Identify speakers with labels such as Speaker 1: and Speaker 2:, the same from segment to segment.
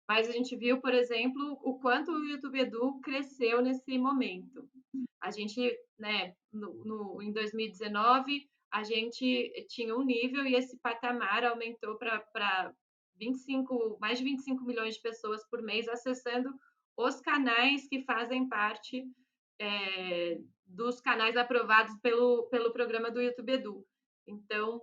Speaker 1: mas a gente viu, por exemplo, o quanto o YouTube Edu cresceu nesse momento. A gente, né, em 2019, a gente tinha um nível e esse patamar aumentou para 25, mais de 25 milhões de pessoas por mês acessando os canais que fazem parte dos canais aprovados pelo programa do YouTube Edu. Então,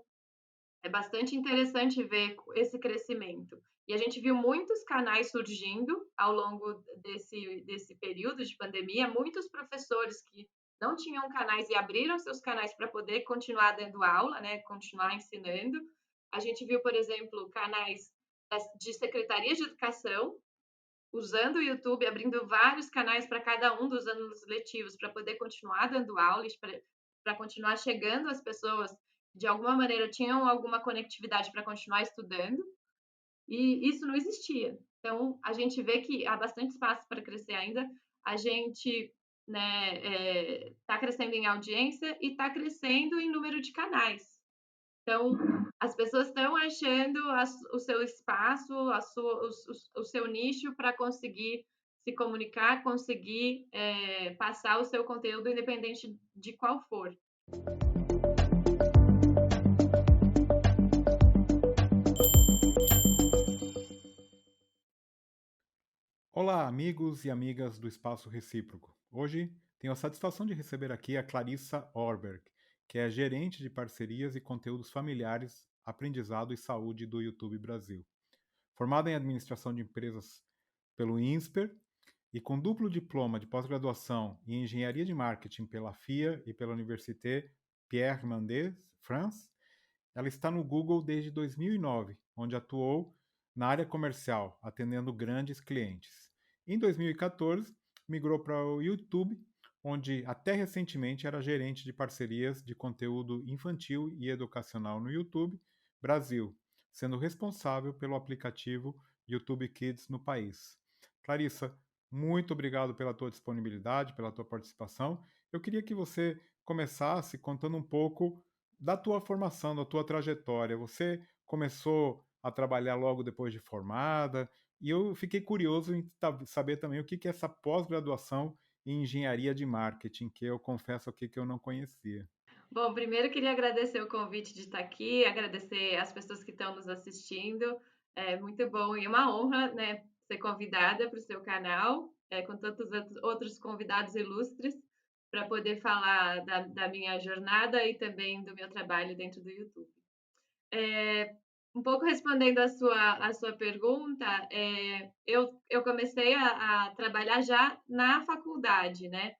Speaker 1: é bastante interessante ver esse crescimento. E a gente viu muitos canais surgindo ao longo desse período de pandemia, muitos professores que não tinham canais e abriram seus canais para poder continuar dando aula, né, continuar ensinando. A gente viu, por exemplo, canais de secretaria de educação usando o YouTube, abrindo vários canais para cada um dos anos letivos para poder continuar dando aulas, para continuar chegando às pessoas que de alguma maneira tinham alguma conectividade para continuar estudando, e isso não existia. Então, a gente vê que há bastante espaço para crescer ainda, a gente né, está crescendo em audiência e está crescendo em número de canais. Então, as pessoas estão achando o seu espaço, o seu nicho para conseguir se comunicar, conseguir passar o seu conteúdo, independente de qual for.
Speaker 2: Olá, amigos e amigas do Espaço Recíproco. Hoje tenho a satisfação de receber aqui a Clarissa Orberg, que é gerente de parcerias e conteúdos familiares, aprendizado e saúde do YouTube Brasil. Formada em administração de empresas pelo INSPER e com duplo diploma de pós-graduação em engenharia de marketing pela FIA e pela Université Pierre Mendès, France, ela está no Google desde 2009, onde atuou na área comercial, atendendo grandes clientes. Em 2014, migrou para o YouTube, onde até recentemente era gerente de parcerias de conteúdo infantil e educacional no YouTube Brasil, sendo responsável pelo aplicativo YouTube Kids no país. Clarissa, muito obrigado pela tua disponibilidade, pela tua participação. Eu queria que você começasse contando um pouco da tua formação, da tua trajetória. Você começou a trabalhar logo depois de formada, e eu fiquei curioso em saber também o que é essa pós-graduação em engenharia de marketing, que eu confesso aqui que eu não conhecia.
Speaker 1: Bom, primeiro eu queria agradecer o convite de estar aqui, agradecer as pessoas que estão nos assistindo. É muito bom e uma honra, né, ser convidada para o seu canal, com tantos outros convidados ilustres, para poder falar da minha jornada e também do meu trabalho dentro do YouTube. Um pouco respondendo a sua pergunta, eu comecei a trabalhar já na faculdade, né?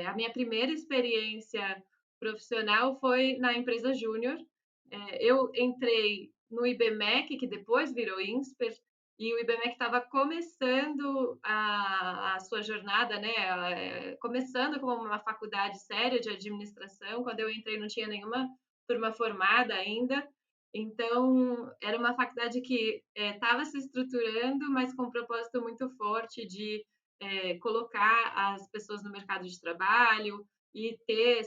Speaker 1: A minha primeira experiência profissional foi na empresa Júnior. Eu entrei no IBMEC, que depois virou INSPER, e o IBMEC estava começando a sua jornada, né? Começando como uma faculdade séria de administração. Quando eu entrei, não tinha nenhuma turma formada ainda. Então, era uma faculdade que estava se estruturando, mas com um propósito muito forte de colocar as pessoas no mercado de trabalho e ter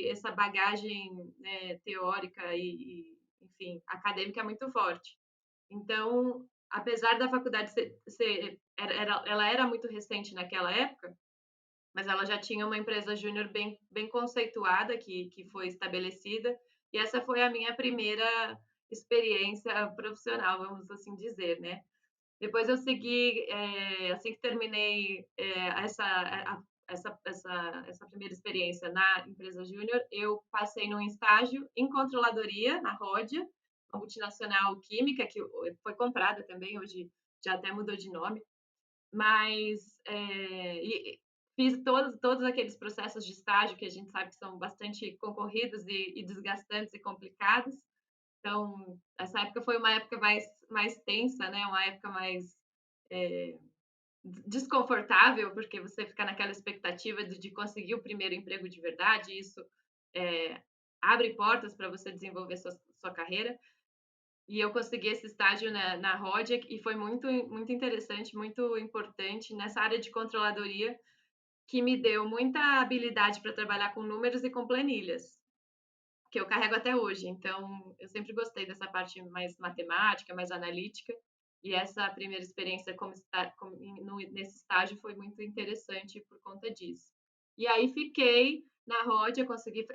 Speaker 1: essa bagagem, né, teórica enfim, acadêmica muito forte. Então, apesar da faculdade ela era muito recente naquela época, mas ela já tinha uma empresa júnior bem conceituada que foi estabelecida, e essa foi a minha primeira experiência profissional, vamos assim dizer, né? Depois eu segui, assim que terminei essa primeira experiência na empresa júnior, eu passei num estágio em controladoria na Ródia, uma multinacional química que foi comprada também, hoje já até mudou de nome, mas fiz todos aqueles processos de estágio que a gente sabe que são bastante concorridos e desgastantes e complicados. Então, essa época foi uma época mais tensa, né? Uma época mais é, desconfortável, porque você fica naquela expectativa de conseguir o primeiro emprego de verdade, e isso é, abre portas para você desenvolver sua carreira. E eu consegui esse estágio na Rodia e foi muito interessante, muito importante nessa área de controladoria, que me deu muita habilidade para trabalhar com números e com planilhas, que eu carrego até hoje. Então, eu sempre gostei dessa parte mais matemática, mais analítica, E essa primeira experiência nesse estágio foi muito interessante por conta disso. E aí fiquei na Rode,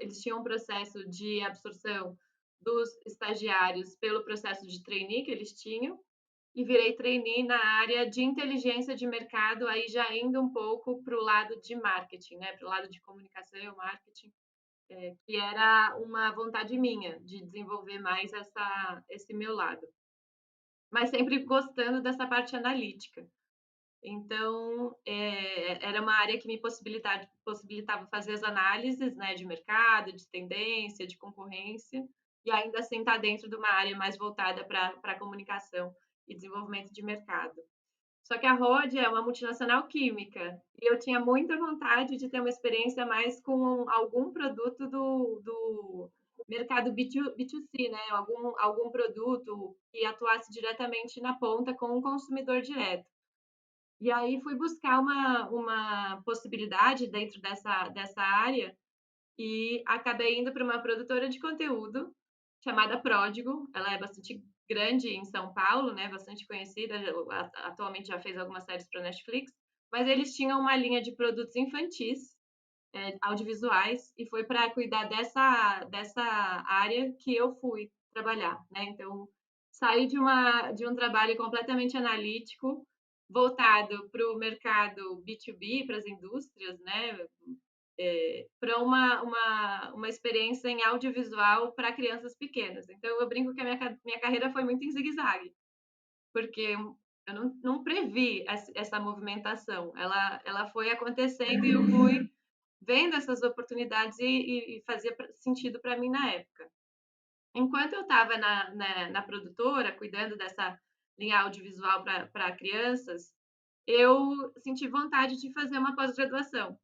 Speaker 1: eles tinham um processo de absorção dos estagiários pelo processo de trainee que eles tinham, e virei trainee na área de inteligência de mercado, aí já indo um pouco para o lado de marketing, né, para o lado de comunicação, marketing, que era uma vontade minha de desenvolver mais esse meu lado, mas sempre gostando dessa parte analítica. Então, era uma área que me possibilitava fazer as análises, né, de mercado, de tendência, de concorrência, e ainda assim estar dentro de uma área mais voltada para comunicação e desenvolvimento de mercado. Só que a Rode é uma multinacional química e eu tinha muita vontade de ter uma experiência mais com algum produto do mercado B2C, né? Algum produto que atuasse diretamente na ponta com o consumidor direto. E aí fui buscar uma possibilidade dentro dessa área e acabei indo para uma produtora de conteúdo chamada Pródigo. Ela é bastante grande em São Paulo, né? Bastante conhecida. Atualmente já fez algumas séries para Netflix. Mas eles tinham uma linha de produtos infantis, audiovisuais, e foi para cuidar dessa área que eu fui trabalhar, né? Então, saí de um trabalho completamente analítico, voltado para o mercado B2B, para as indústrias, né? Para uma experiência em audiovisual para crianças pequenas. Então, eu brinco que a minha carreira foi muito em zigue-zague, porque eu não previ essa movimentação. Ela foi acontecendo e eu fui vendo essas oportunidades e fazia sentido para mim na época. Enquanto eu estava na produtora, cuidando dessa linha audiovisual para crianças, eu senti vontade de fazer uma pós-graduação.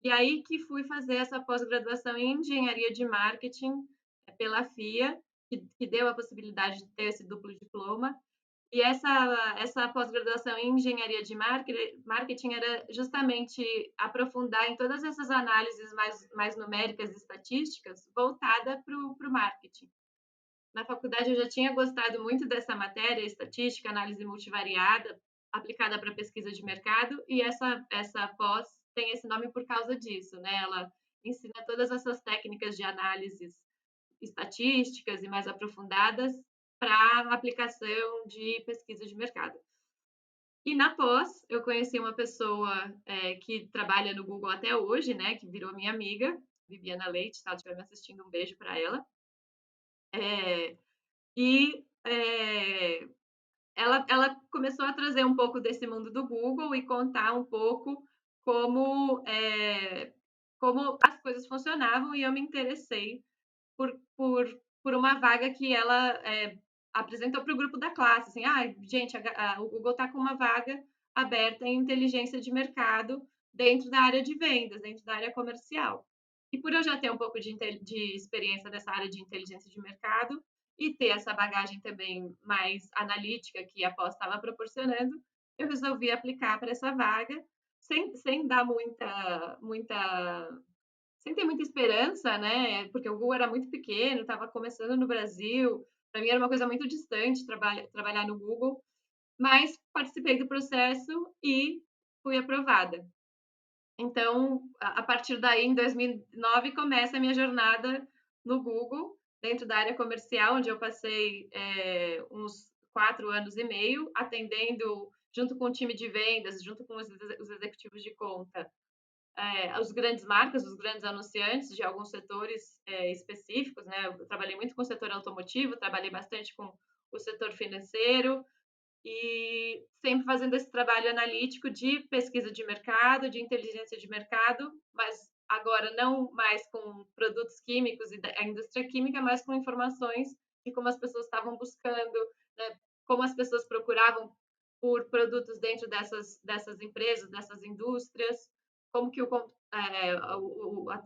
Speaker 1: E aí que fui fazer essa pós-graduação em engenharia de marketing pela FIA, que deu a possibilidade de ter esse duplo diploma. E essa pós-graduação em engenharia de marketing era justamente aprofundar em todas essas análises mais numéricas e estatísticas voltada para o marketing. Na faculdade eu já tinha gostado muito dessa matéria, estatística, análise multivariada, aplicada para pesquisa de mercado, e essa pós tem esse nome por causa disso, né? Ela ensina todas essas técnicas de análises estatísticas e mais aprofundadas para aplicação de pesquisa de mercado. E na pós, eu conheci uma pessoa que trabalha no Google até hoje, né? Que virou minha amiga, Viviana Leite, se ela estiver me assistindo, um beijo para ela. E ela começou a trazer um pouco desse mundo do Google e contar um pouco como as coisas funcionavam, e eu me interessei por uma vaga que ela apresentou para o grupo da classe. Assim, gente, o Google está com uma vaga aberta em inteligência de mercado dentro da área de vendas, dentro da área comercial. E por eu já ter um pouco de experiência nessa área de inteligência de mercado e ter essa bagagem também mais analítica que a pós estava proporcionando, eu resolvi aplicar para essa vaga sem dar sem ter muita esperança, né? Porque o Google era muito pequeno, estava começando no Brasil. Para mim era uma coisa muito distante trabalhar no Google, mas participei do processo e fui aprovada. Então, a partir daí, em 2009, começa a minha jornada no Google, dentro da área comercial, onde eu passei uns 4 anos e meio, atendendo junto com o time de vendas, junto com os executivos de conta, as grandes marcas, os grandes anunciantes de alguns setores específicos, né? Eu trabalhei muito com o setor automotivo, trabalhei bastante com o setor financeiro e sempre fazendo esse trabalho analítico de pesquisa de mercado, de inteligência de mercado, mas agora não mais com produtos químicos e a indústria química, mas com informações de como as pessoas estavam buscando, né? Como as pessoas procuravam por produtos dentro dessas empresas, dessas indústrias, como que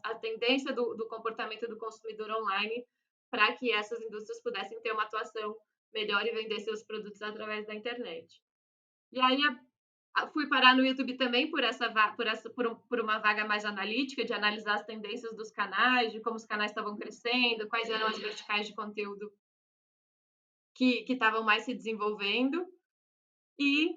Speaker 1: a tendência do comportamento do consumidor online para que essas indústrias pudessem ter uma atuação melhor e vender seus produtos através da internet. E aí fui parar no YouTube também por uma vaga mais analítica, de analisar as tendências dos canais, de como os canais estavam crescendo, quais eram as verticais de conteúdo que estavam mais se desenvolvendo. E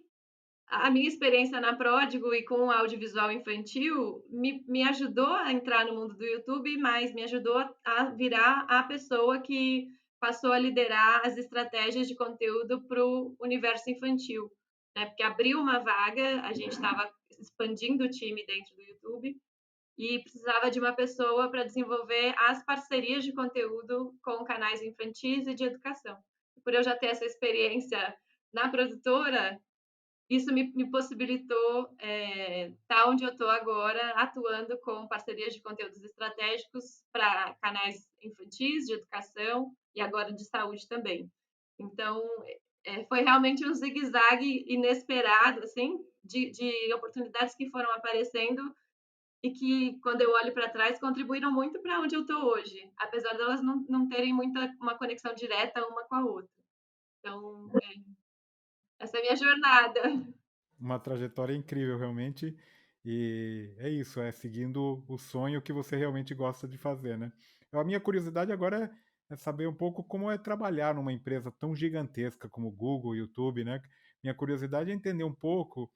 Speaker 1: a minha experiência na Pródigo e com o audiovisual infantil me ajudou a entrar no mundo do YouTube, mas me ajudou a virar a pessoa que passou a liderar as estratégias de conteúdo para o universo infantil, né? Porque abriu uma vaga, a gente estava expandindo o time dentro do YouTube e precisava de uma pessoa para desenvolver as parcerias de conteúdo com canais infantis e de educação. Por eu já ter essa experiência na produtora, isso me possibilitou estar onde eu estou agora, atuando com parcerias de conteúdos estratégicos para canais infantis, de educação e agora de saúde também. Então, foi realmente um zigue-zague inesperado, assim, de oportunidades que foram aparecendo e que, quando eu olho para trás, contribuíram muito para onde eu estou hoje, apesar delas não terem uma conexão direta uma com a outra. Então, essa é a minha jornada.
Speaker 2: Uma trajetória incrível, realmente. E é isso, é seguindo o sonho que você realmente gosta de fazer, né? A minha curiosidade agora é saber um pouco como é trabalhar numa empresa tão gigantesca como Google, YouTube, né? Minha curiosidade é entender um pouco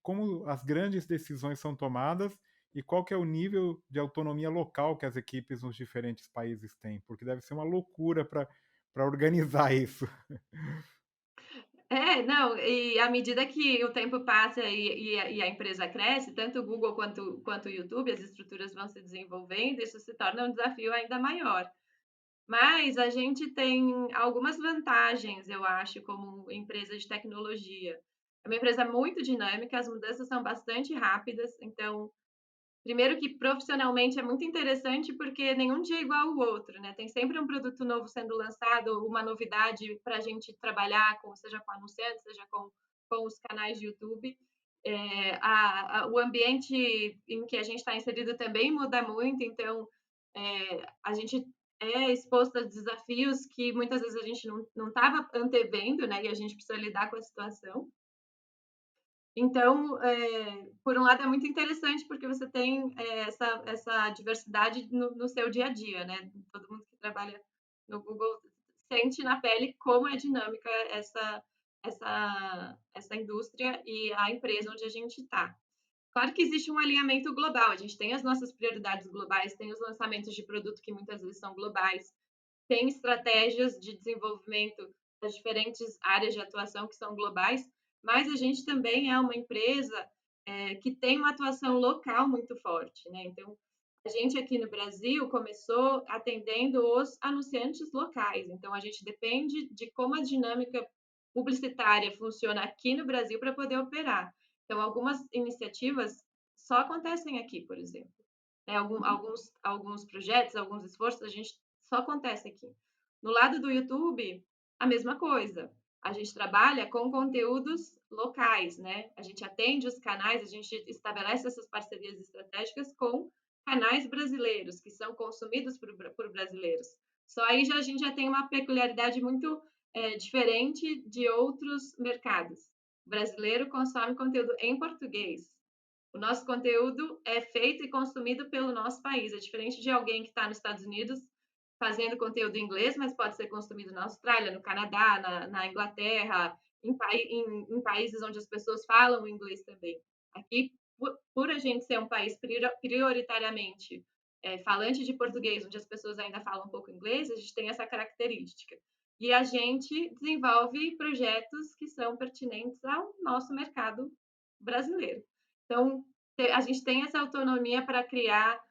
Speaker 2: como as grandes decisões são tomadas e qual que é o nível de autonomia local que as equipes nos diferentes países têm, porque deve ser uma loucura para organizar isso.
Speaker 1: Não, e à medida que o tempo passa e a empresa cresce, tanto o Google quanto o YouTube, as estruturas vão se desenvolvendo, isso se torna um desafio ainda maior. Mas a gente tem algumas vantagens, eu acho, como empresa de tecnologia. É uma empresa muito dinâmica, as mudanças são bastante rápidas, então primeiro que profissionalmente é muito interessante porque nenhum dia é igual ao outro, né? Tem sempre um produto novo sendo lançado, uma novidade para a gente trabalhar, seja com anunciantes, seja com os canais de YouTube. O ambiente em que a gente está inserido também muda muito, então a gente é exposto a desafios que muitas vezes a gente não estava antevendo, né? E a gente precisa lidar com a situação. Então, por um lado, é muito interessante porque você tem essa diversidade no seu dia a dia, né? Todo mundo que trabalha no Google sente na pele como é dinâmica essa indústria e a empresa onde a gente está. Claro que existe um alinhamento global, a gente tem as nossas prioridades globais, tem os lançamentos de produto que muitas vezes são globais, tem estratégias de desenvolvimento das diferentes áreas de atuação que são globais, mas a gente também é uma empresa que tem uma atuação local muito forte, né? Então, a gente aqui no Brasil começou atendendo os anunciantes locais, então a gente depende de como a dinâmica publicitária funciona aqui no Brasil para poder operar. Então, algumas iniciativas só acontecem aqui, por exemplo. Alguns projetos, alguns esforços, a gente só acontece aqui. No lado do YouTube, a mesma coisa. A gente trabalha com conteúdos locais, né? A gente atende os canais, a gente estabelece essas parcerias estratégicas com canais brasileiros, que são consumidos por brasileiros. Só aí a gente já tem uma peculiaridade muito diferente de outros mercados. O brasileiro consome conteúdo em português. O nosso conteúdo é feito e consumido pelo nosso país. É diferente de alguém que está nos Estados Unidos fazendo conteúdo em inglês, mas pode ser consumido na Austrália, no Canadá, na Inglaterra, em países onde as pessoas falam inglês também. Aqui, por a gente ser um país prioritariamente falante de português, onde as pessoas ainda falam um pouco inglês, a gente tem essa característica. E a gente desenvolve projetos que são pertinentes ao nosso mercado brasileiro. Então, a gente tem essa autonomia para criar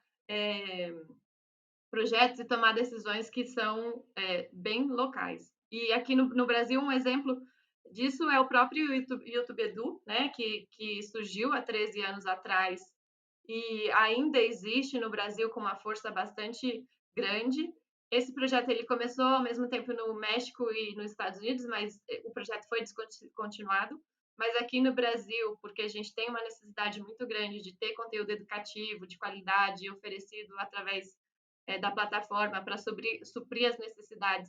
Speaker 1: projetos e tomar decisões que são bem locais. E aqui no Brasil, um exemplo disso é o próprio YouTube Edu, né, que surgiu há 13 anos atrás e ainda existe no Brasil com uma força bastante grande. Esse projeto ele começou ao mesmo tempo no México e nos Estados Unidos, mas o projeto foi descontinuado. Mas aqui no Brasil, porque a gente tem uma necessidade muito grande de ter conteúdo educativo, de qualidade, oferecido através da plataforma para suprir as necessidades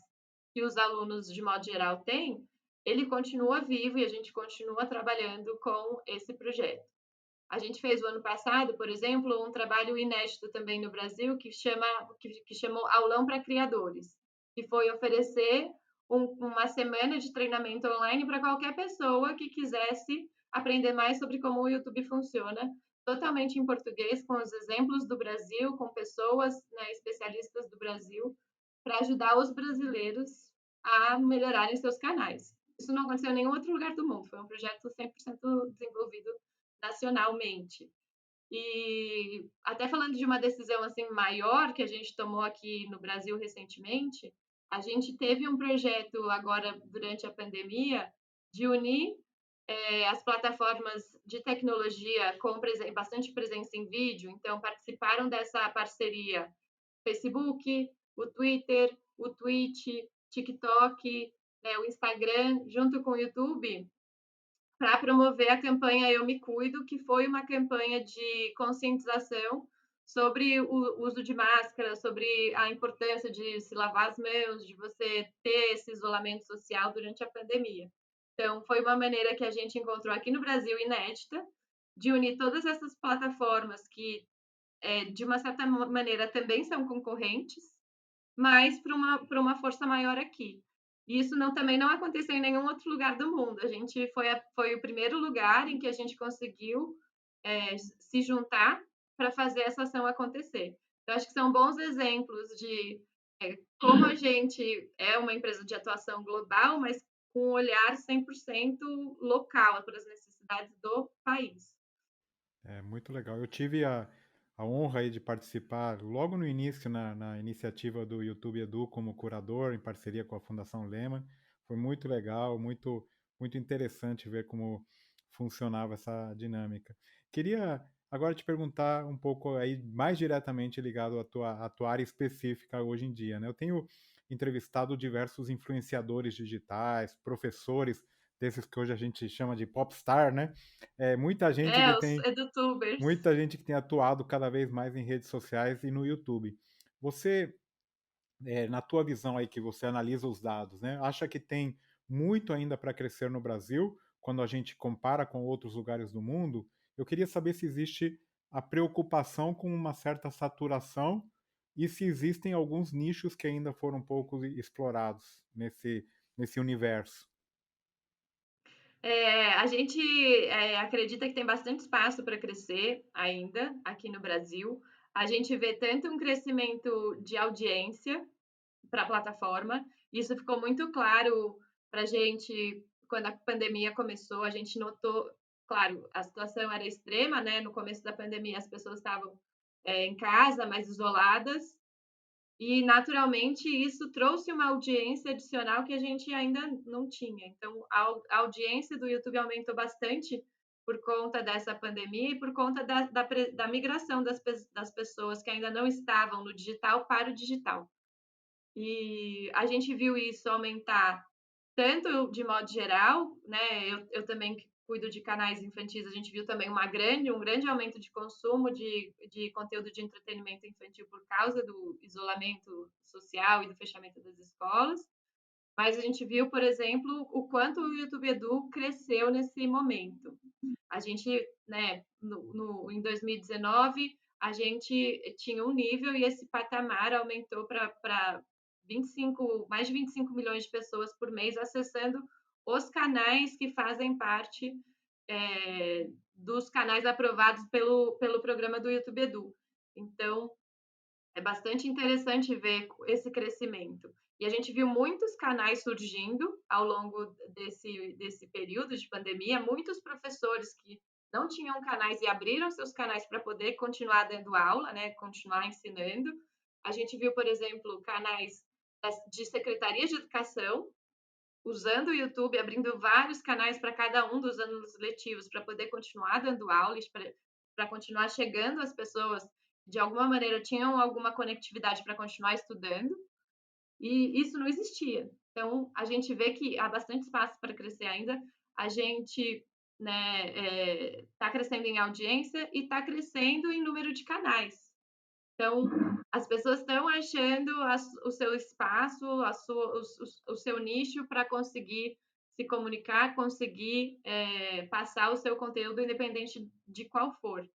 Speaker 1: que os alunos, de modo geral, têm, ele continua vivo e a gente continua trabalhando com esse projeto. A gente fez o ano passado, por exemplo, um trabalho inédito também no Brasil que chamou Aulão para Criadores, que foi oferecer uma semana de treinamento online para qualquer pessoa que quisesse aprender mais sobre como o YouTube funciona, totalmente em português, com os exemplos do Brasil, com pessoas, né, especialistas do Brasil, para ajudar os brasileiros a melhorarem seus canais. Isso não aconteceu em nenhum outro lugar do mundo, foi um projeto 100% desenvolvido nacionalmente. E até falando de uma decisão assim maior que a gente tomou aqui no Brasil recentemente, a gente teve um projeto agora durante a pandemia de unir as plataformas de tecnologia com bastante presença em vídeo. Então participaram dessa parceria Facebook, o Twitter, o Twitch, TikTok, né, o Instagram, junto com o YouTube, para promover a campanha Eu Me Cuido, que foi uma campanha de conscientização sobre o uso de máscara, sobre a importância de se lavar as mãos, de você ter esse isolamento social durante a pandemia. Então, foi uma maneira que a gente encontrou aqui no Brasil inédita de unir todas essas plataformas que, de uma certa maneira, também são concorrentes, mas para uma força maior aqui. E isso também não aconteceu em nenhum outro lugar do mundo. A gente foi o primeiro lugar em que a gente conseguiu se juntar para fazer essa ação acontecer. Então, acho que são bons exemplos de como a gente é uma empresa de atuação global, mas com um olhar 100% local para as necessidades do país.
Speaker 2: É muito legal. Eu tive a honra aí de participar logo no início na iniciativa do YouTube Edu como curador, em parceria com a Fundação Lehman. Foi muito legal, muito interessante ver como funcionava essa dinâmica. Queria agora te perguntar um pouco aí mais diretamente ligado à tua área específica hoje em dia, né? Eu tenho entrevistado diversos influenciadores digitais, professores desses que hoje a gente chama de popstar, né? Muita gente que
Speaker 1: Os
Speaker 2: tem
Speaker 1: edutubers.
Speaker 2: muita gente que tem atuado cada vez mais em redes sociais e no YouTube. Você, na tua visão aí que você analisa os dados, né, acha que tem muito ainda para crescer no Brasil quando a gente compara com outros lugares do mundo? Eu queria saber se existe a preocupação com uma certa saturação e se existem alguns nichos que ainda foram pouco explorados nesse universo.
Speaker 1: A gente acredita que tem bastante espaço para crescer ainda aqui no Brasil. A gente vê tanto um crescimento de audiência para a plataforma, isso ficou muito claro para a gente quando a pandemia começou. A gente notou, claro, a situação era extrema, né? No começo da pandemia, as pessoas estavam em casa, mais isoladas, e, naturalmente, isso trouxe uma audiência adicional que a gente ainda não tinha. Então, a audiência do YouTube aumentou bastante por conta dessa pandemia e por conta da migração das pessoas que ainda não estavam no digital para o digital. E a gente viu isso aumentar tanto de modo geral, né? Eu também cuido de canais infantis, a gente viu também um grande aumento de consumo de conteúdo de entretenimento infantil por causa do isolamento social e do fechamento das escolas. Mas a gente viu, por exemplo, o quanto o YouTube Edu cresceu nesse momento. A gente, né, em 2019, a gente tinha um nível e esse patamar aumentou para 25, mais de 25 milhões de pessoas por mês acessando os canais que fazem parte dos canais aprovados pelo programa do YouTube Edu. Então, é bastante interessante ver esse crescimento. E a gente viu muitos canais surgindo ao longo desse período de pandemia, muitos professores que não tinham canais e abriram seus canais para poder continuar dando aula, né, continuar ensinando. A gente viu, por exemplo, canais de secretarias de educação usando o YouTube, abrindo vários canais para cada um dos anos letivos para poder continuar dando aulas, para continuar chegando às pessoas de alguma maneira tinham alguma conectividade para continuar estudando, e isso não existia. Então, a gente vê que há bastante espaço para crescer ainda. A gente né, está crescendo em audiência e está crescendo em número de canais. Então, as pessoas estão achando o seu espaço, o seu nicho para conseguir se comunicar, conseguir passar o seu conteúdo independente de qual for.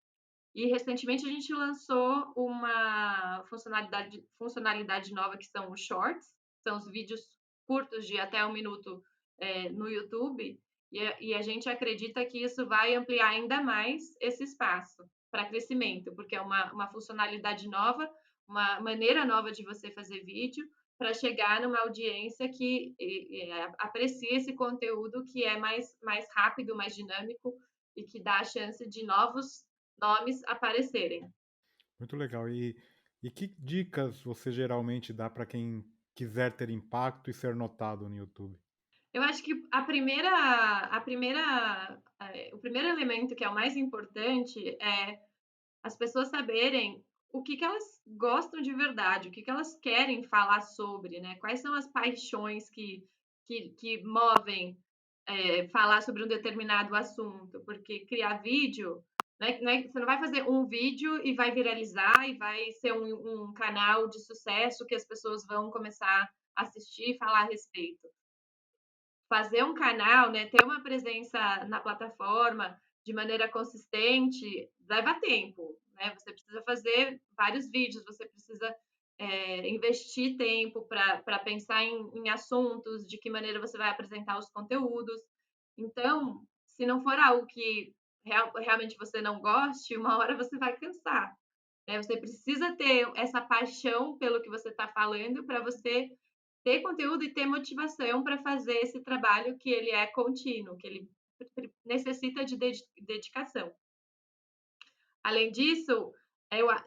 Speaker 1: E recentemente a gente lançou uma funcionalidade nova que são os shorts, são os vídeos curtos de até 1 minuto no YouTube, e a gente acredita que isso vai ampliar ainda mais esse espaço para crescimento, porque é uma funcionalidade nova, uma maneira nova de você fazer vídeo, para chegar numa audiência que aprecia esse conteúdo que é mais rápido, mais dinâmico e que dá a chance de novos nomes aparecerem.
Speaker 2: Muito legal. E que dicas você geralmente dá para quem quiser ter impacto e ser notado no YouTube?
Speaker 1: Eu acho que o primeiro elemento que é o mais importante é as pessoas saberem o que elas gostam de verdade, o que elas querem falar sobre, né? Quais são as paixões que movem falar sobre um determinado assunto, porque criar vídeo, você não vai fazer um vídeo e vai viralizar e vai ser um canal de sucesso que as pessoas vão começar a assistir e falar a respeito. Fazer um canal, né, ter uma presença na plataforma de maneira consistente, leva tempo, né? Você precisa fazer vários vídeos, você precisa investir tempo para pensar em assuntos, de que maneira você vai apresentar os conteúdos. Então, se não for algo que realmente você não goste, uma hora você vai cansar. Né? Você precisa ter essa paixão pelo que você está falando para você ter conteúdo e ter motivação para fazer esse trabalho que ele é contínuo, que ele necessita de dedicação. Além disso,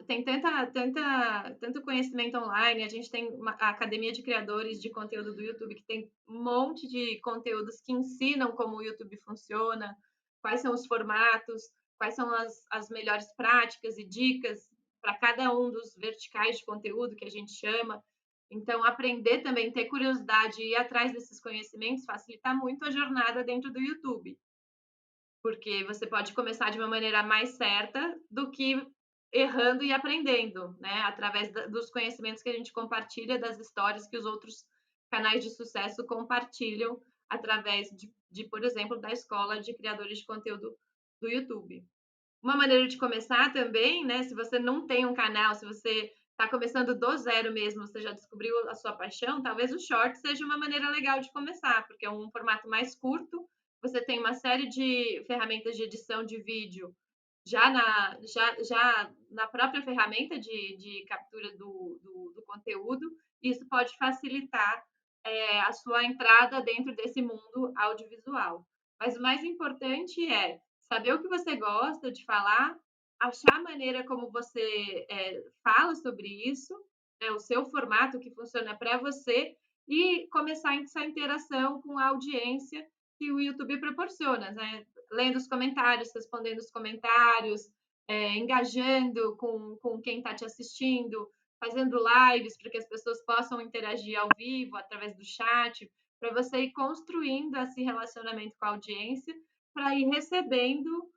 Speaker 1: tem tanto conhecimento online, a gente tem a Academia de Criadores de Conteúdo do YouTube, que tem um monte de conteúdos que ensinam como o YouTube funciona, quais são os formatos, quais são as melhores práticas e dicas para cada um dos verticais de conteúdo que a gente chama. Então, aprender também, ter curiosidade e ir atrás desses conhecimentos facilita muito a jornada dentro do YouTube, porque você pode começar de uma maneira mais certa do que errando e aprendendo, né? Através dos conhecimentos que a gente compartilha, das histórias que os outros canais de sucesso compartilham através por exemplo, da escola de criadores de conteúdo do YouTube. Uma maneira de começar também, né? Se você não tem um canal, se você está começando do zero mesmo, você já descobriu a sua paixão, talvez o short seja uma maneira legal de começar, porque é um formato mais curto, você tem uma série de ferramentas de edição de vídeo já na própria ferramenta de captura do conteúdo, e isso pode facilitar a sua entrada dentro desse mundo audiovisual. Mas o mais importante é saber o que você gosta de falar, achar a maneira como você fala sobre isso, né, o seu formato que funciona para você, e começar essa interação com a audiência que o YouTube proporciona, né? Lendo os comentários, respondendo os comentários, engajando com quem está te assistindo, fazendo lives para que as pessoas possam interagir ao vivo através do chat, para você ir construindo esse relacionamento com a audiência, para ir recebendo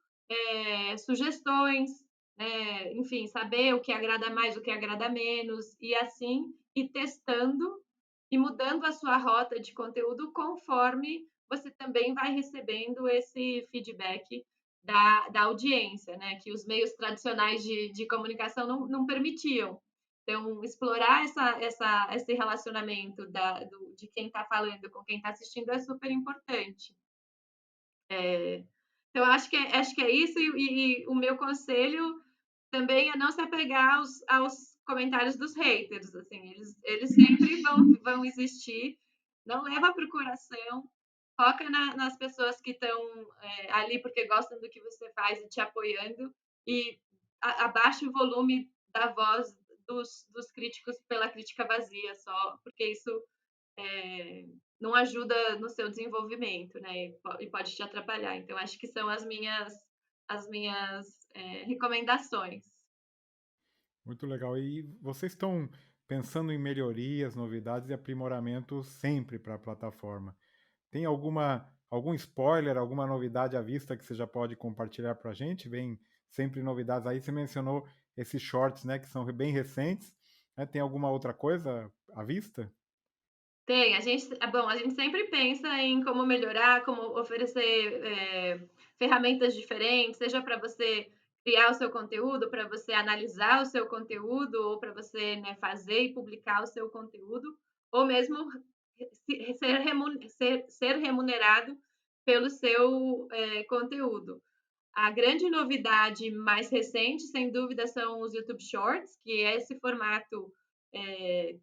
Speaker 1: sugestões, né? Enfim, saber o que agrada mais, o que agrada menos, e assim ir testando e mudando a sua rota de conteúdo conforme você também vai recebendo esse feedback da audiência, né? Que os meios tradicionais de comunicação não permitiam. Então, explorar esse relacionamento de quem está falando com quem está assistindo é super importante. Então, acho que é isso, e o meu conselho também é não se apegar aos comentários dos haters, assim, eles sempre vão existir, não leva para o coração, foca nas pessoas que estão ali porque gostam do que você faz e te apoiando, e abaixe o volume da voz dos críticos pela crítica vazia só, porque isso não ajuda no seu desenvolvimento, né? E pode te atrapalhar. Então, acho que são as minhas recomendações.
Speaker 2: Muito legal. E vocês estão pensando em melhorias, novidades e aprimoramentos sempre para a plataforma. Tem algum spoiler, alguma novidade à vista que você já pode compartilhar para a gente? Vem sempre novidades aí. Você mencionou esses shorts, né, que são bem recentes. Né? Tem alguma outra coisa à vista?
Speaker 1: Tem, a gente sempre pensa em como melhorar, como oferecer ferramentas diferentes, seja para você criar o seu conteúdo, para você analisar o seu conteúdo, ou para você, né, fazer e publicar o seu conteúdo, ou mesmo ser remunerado pelo seu conteúdo. A grande novidade mais recente, sem dúvida, são os YouTube Shorts, que é esse formato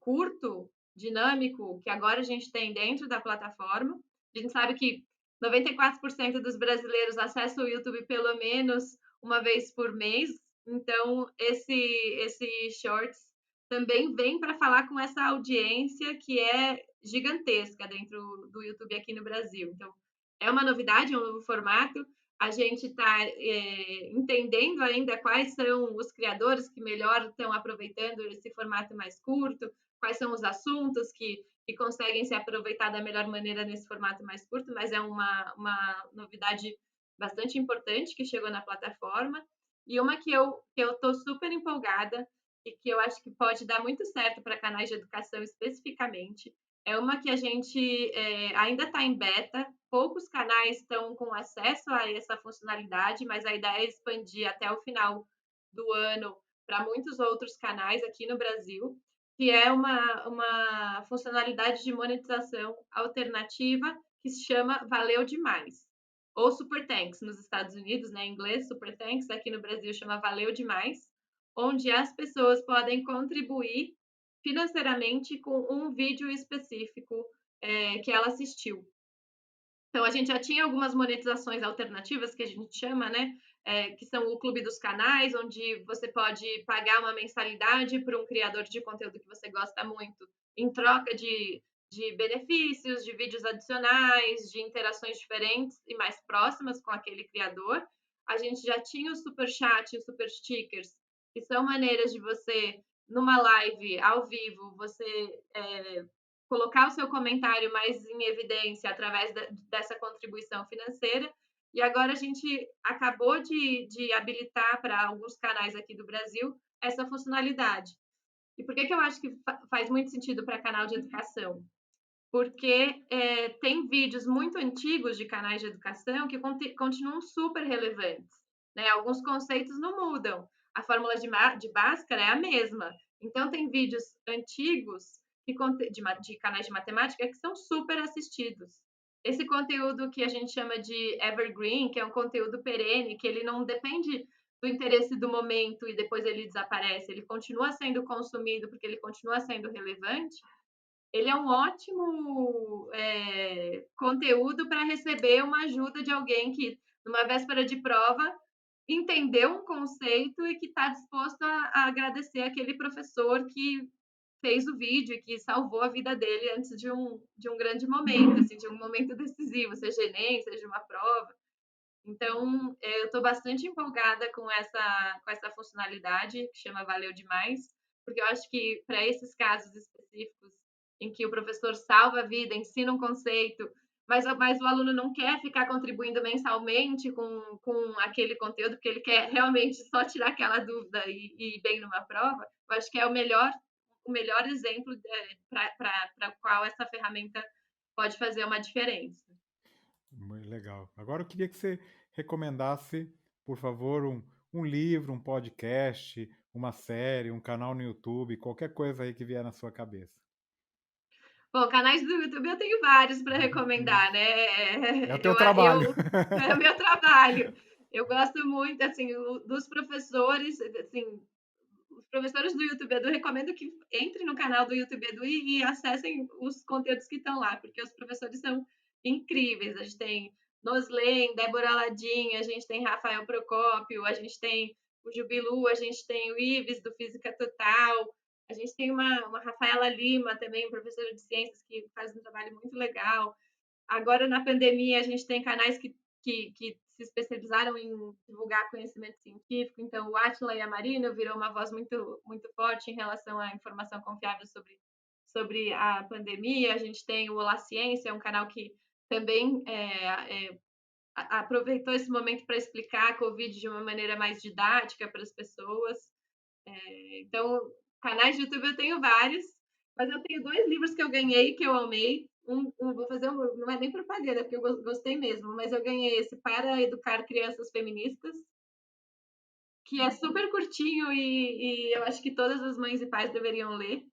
Speaker 1: curto, dinâmico, que agora a gente tem dentro da plataforma. A gente sabe que 94% dos brasileiros acessam o YouTube pelo menos uma vez por mês, então esse Shorts também vem para falar com essa audiência que é gigantesca dentro do YouTube aqui no Brasil. Então, é uma novidade, é um novo formato. A gente está entendendo ainda quais são os criadores que melhor estão aproveitando esse formato mais curto, quais são os assuntos que conseguem se aproveitar da melhor maneira nesse formato mais curto, mas é uma novidade bastante importante que chegou na plataforma. E uma que eu estou super empolgada e que eu acho que pode dar muito certo para canais de educação especificamente, é uma que a gente ainda está em beta, poucos canais estão com acesso a essa funcionalidade, mas a ideia é expandir até o final do ano para muitos outros canais aqui no Brasil, que é uma funcionalidade de monetização alternativa que se chama Valeu Demais, ou Super Thanks nos Estados Unidos, né, em inglês Super Thanks, aqui no Brasil chama Valeu Demais, onde as pessoas podem contribuir financeiramente com um vídeo específico que ela assistiu. Então, a gente já tinha algumas monetizações alternativas, que a gente chama, né? Que são o Clube dos Canais, onde você pode pagar uma mensalidade para um criador de conteúdo que você gosta muito, em troca de benefícios, de vídeos adicionais, de interações diferentes e mais próximas com aquele criador. A gente já tinha o Super Chat e o Super Stickers, que são maneiras de você, numa live ao vivo, você colocar o seu comentário mais em evidência através dessa contribuição financeira. E agora a gente acabou de habilitar para alguns canais aqui do Brasil essa funcionalidade. E por que eu acho que faz muito sentido para canal de educação? Porque tem vídeos muito antigos de canais de educação que continuam super relevantes. Né? Alguns conceitos não mudam. A fórmula de Bhaskara é a mesma. Então, tem vídeos antigos de canais de matemática que são super assistidos. Esse conteúdo que a gente chama de evergreen, que é um conteúdo perene, que ele não depende do interesse do momento e depois ele desaparece, ele continua sendo consumido porque ele continua sendo relevante, ele é um ótimo conteúdo para receber uma ajuda de alguém que, numa véspera de prova, entendeu um conceito e que está disposto a agradecer aquele professor que fez o vídeo e que salvou a vida dele antes de um grande momento, assim, de um momento decisivo, seja Enem, seja uma prova. Então, eu estou bastante empolgada com essa funcionalidade, que chama Valeu Demais, porque eu acho que para esses casos específicos em que o professor salva a vida, ensina um conceito, mas o aluno não quer ficar contribuindo mensalmente com aquele conteúdo, porque ele quer realmente só tirar aquela dúvida e ir bem numa prova, eu acho que é o melhor exemplo para qual essa ferramenta pode fazer uma diferença.
Speaker 2: Muito legal. Agora eu queria que você recomendasse, por favor, um livro, um podcast, uma série, um canal no YouTube, qualquer coisa aí que vier na sua cabeça.
Speaker 1: Bom, canais do YouTube eu tenho vários para recomendar,
Speaker 2: É o
Speaker 1: né?
Speaker 2: teu trabalho.
Speaker 1: É o meu trabalho. Eu gosto muito, assim, dos professores, assim, os professores do YouTube Edu, recomendo que entrem no canal do YouTube Edu e acessem os conteúdos que estão lá, porque os professores são incríveis. A gente tem Noslen, Débora Ladim, a gente tem Rafael Procópio, a gente tem o Jubilu, a gente tem o Ives, do Física Total, a gente tem uma Rafaela Lima também, professora de ciências, que faz um trabalho muito legal. Agora, na pandemia, a gente tem canais que se especializaram em divulgar conhecimento científico. Então, o Átila e a Marina virou uma voz muito, muito forte em relação à informação confiável sobre a pandemia. A gente tem o Olá Ciência, um canal que também aproveitou esse momento para explicar a Covid de uma maneira mais didática para as pessoas. Então, canais de YouTube eu tenho vários, mas eu tenho 2 livros que eu ganhei que eu amei. Vou fazer não é nem propaganda, porque eu gostei mesmo, mas eu ganhei esse Para Educar Crianças Feministas, que é super curtinho e eu acho que todas as mães e pais deveriam ler,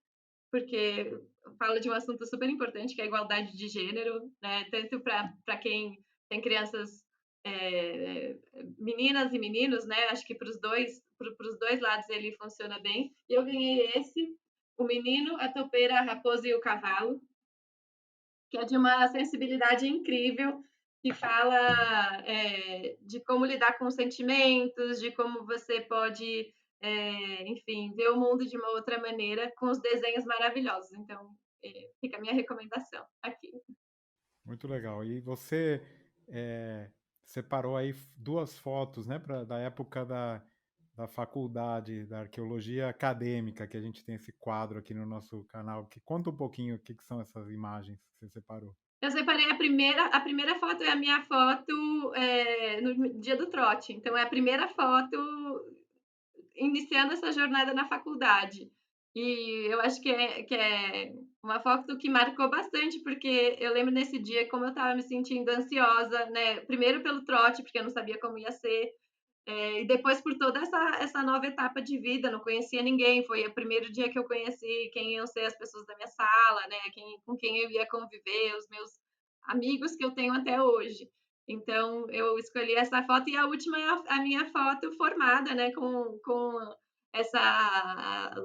Speaker 1: porque fala de um assunto super importante, que é a igualdade de gênero, né? Tanto para quem tem crianças meninas e meninos, né? Acho que para os dois lados ele funciona bem. E eu ganhei esse, o menino, a topeira, a raposa e o cavalo, que é de uma sensibilidade incrível, que fala de como lidar com os sentimentos, de como você pode, enfim, ver o mundo de uma outra maneira, com os desenhos maravilhosos. Então, fica a minha recomendação aqui.
Speaker 2: Muito legal. E você separou aí duas fotos, né, da época da faculdade, da arqueologia acadêmica, que a gente tem esse quadro aqui no nosso canal. Que conta um pouquinho o que são essas imagens que você separou.
Speaker 1: Eu separei a primeira foto é a minha foto no dia do trote. Então, é a primeira foto iniciando essa jornada na faculdade. E eu acho que é uma foto que marcou bastante, porque eu lembro nesse dia como eu estava me sentindo ansiosa, né? Primeiro pelo trote, porque eu não sabia como ia ser, e depois por toda essa nova etapa de vida, não conhecia ninguém, foi o primeiro dia que eu conheci quem iam ser as pessoas da minha sala, né? Com quem eu ia conviver, os meus amigos que eu tenho até hoje. Então, eu escolhi essa foto e a última é a minha foto formada, né? Com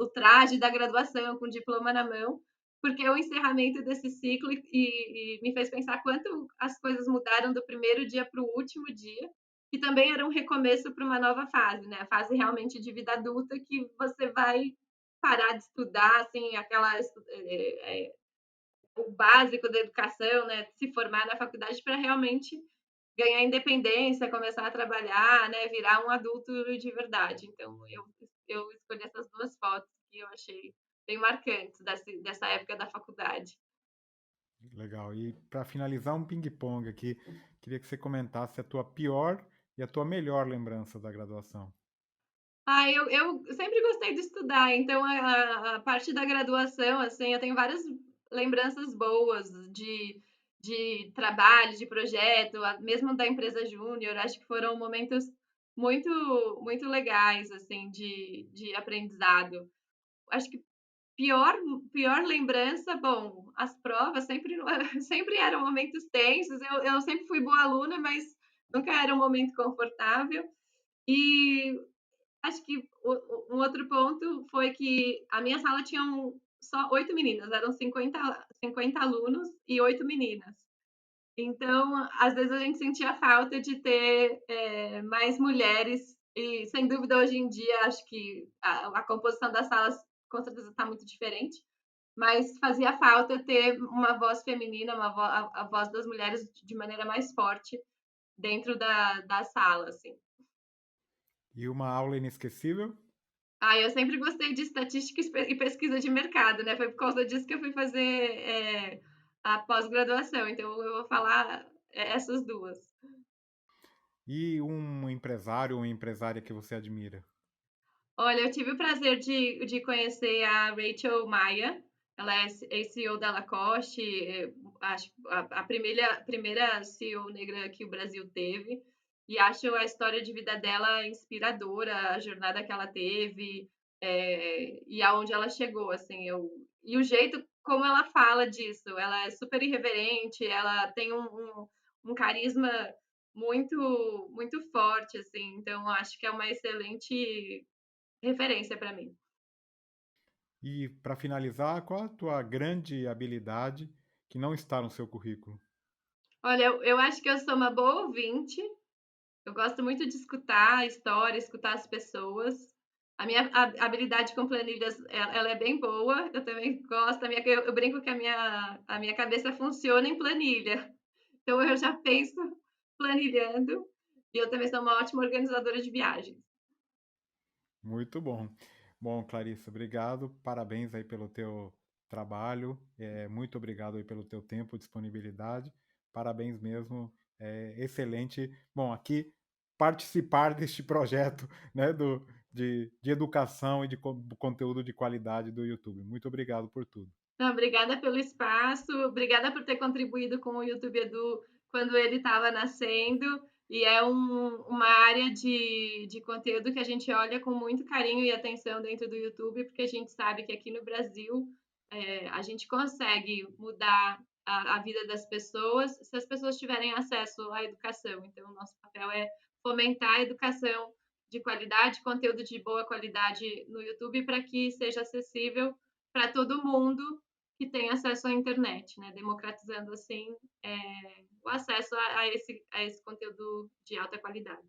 Speaker 1: o traje da graduação, com o diploma na mão, porque é o encerramento desse ciclo e me fez pensar quanto as coisas mudaram do primeiro dia para o último dia, que também era um recomeço para uma nova fase, né? A fase realmente de vida adulta, que você vai parar de estudar, assim, o básico da educação, né? Se formar na faculdade para realmente ganhar independência, começar a trabalhar, né? Virar um adulto de verdade. Então, eu escolhi essas duas fotos que eu achei bem marcantes dessa época da faculdade.
Speaker 2: Legal. E para finalizar um ping-pong aqui, queria que você comentasse a tua pior e a tua melhor lembrança da graduação.
Speaker 1: Eu sempre gostei de estudar, então a parte da graduação, assim, eu tenho várias lembranças boas de trabalho, de projeto, mesmo da empresa júnior, acho que foram momentos muito, muito legais, assim, de aprendizado. Acho que pior, pior lembrança, bom, as provas sempre, sempre eram momentos tensos, eu sempre fui boa aluna, mas nunca era um momento confortável. E acho que um outro ponto foi que a minha sala tinha só 8 meninas, eram 50 alunos e 8 meninas. Então, às vezes a gente sentia falta de ter mais mulheres, e sem dúvida hoje em dia acho que a composição das salas com certeza está muito diferente, mas fazia falta ter uma voz feminina, a voz das mulheres de maneira mais forte dentro da sala, assim.
Speaker 2: E uma aula inesquecível?
Speaker 1: Eu sempre gostei de estatística e pesquisa de mercado, né? Foi por causa disso que eu fui fazer a pós-graduação. Então, eu vou falar essas duas.
Speaker 2: E um empresário ou uma empresária que você admira?
Speaker 1: Olha, eu tive o prazer de conhecer a Rachel Maia. Ela é CEO da Lacoste, acho a primeira CEO negra que o Brasil teve. E acho a história de vida dela inspiradora, a jornada que ela teve, e aonde ela chegou, assim. E o jeito como ela fala disso, ela é super irreverente, ela tem um carisma muito, muito forte, assim. Então, acho que é uma excelente referência para mim.
Speaker 2: E para finalizar, qual a tua grande habilidade que não está no seu currículo?
Speaker 1: Olha, eu acho que eu sou uma boa ouvinte. Eu gosto muito de escutar a história, escutar as pessoas. A minha habilidade com planilhas, ela é bem boa. Eu também gosto. Eu brinco que a minha cabeça funciona em planilha. Então eu já penso planilhando. E eu também sou uma ótima organizadora de viagens.
Speaker 2: Muito bom. Bom, Clarissa, obrigado. Parabéns aí pelo teu trabalho. Muito obrigado aí pelo teu tempo, disponibilidade. Parabéns mesmo. É excelente. Bom, aqui participar deste projeto, né, de educação e de conteúdo de qualidade do YouTube. Muito obrigado por tudo.
Speaker 1: Não, obrigada pelo espaço, obrigada por ter contribuído com o YouTube Edu quando ele estava nascendo. E é uma área de conteúdo que a gente olha com muito carinho e atenção dentro do YouTube, porque a gente sabe que aqui no Brasil a gente consegue mudar a vida das pessoas se as pessoas tiverem acesso à educação. Então, o nosso papel é fomentar a educação de qualidade, conteúdo de boa qualidade no YouTube, para que seja acessível para todo mundo que tem acesso à internet, né? Democratizando assim o acesso a esse conteúdo de alta qualidade.